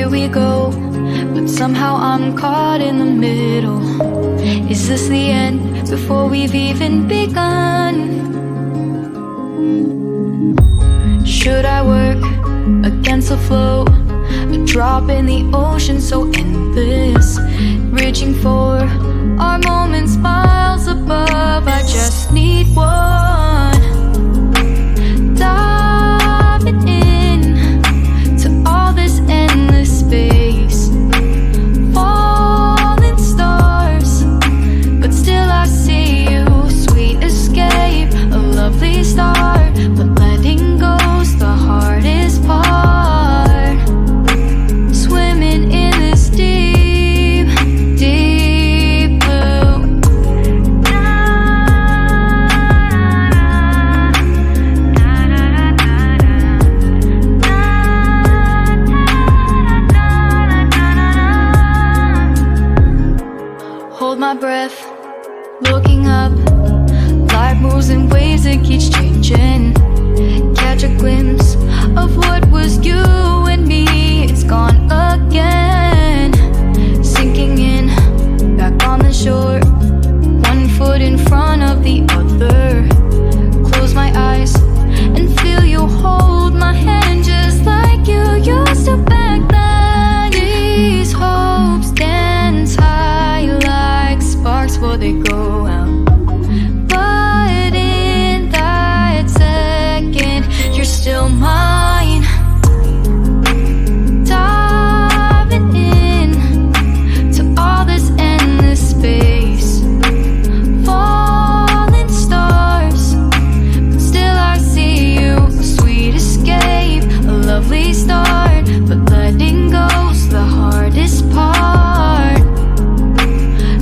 here we go, but somehow I'm caught in the middle. Is this the end before we've even begun? Should I work against the flow? A drop in the ocean so endless, reaching for our moments miles above. I just need one, diving in to all this endless space, falling stars, but still I see you. Sweet escape, a lovely start, but letting go's the hardest part. Swimming in this deep, deep blue. Hold my breath, looking up. Life moves in waves that keeps changing. Catch a glimpse of what was you and me. It's gone again, sinking in, back on the shore. One foot in front of the other. Close my eyes and feel you hold my hand just like you used to back then. These hopes dance high like sparks before they go out. But in that second, you're still mine. Diving in to all this endless space, falling stars, but still I see you. A sweet escape, a lovely start, but letting go's the hardest part.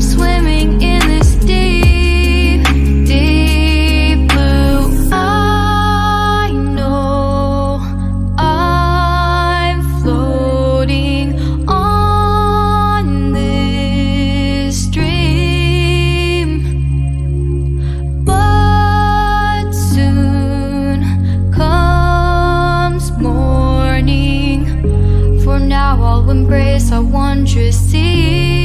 Swimming in this deep, deep blue. I know I'm floating on this dream, but soon comes morning. For now I'll embrace our wondrous sea.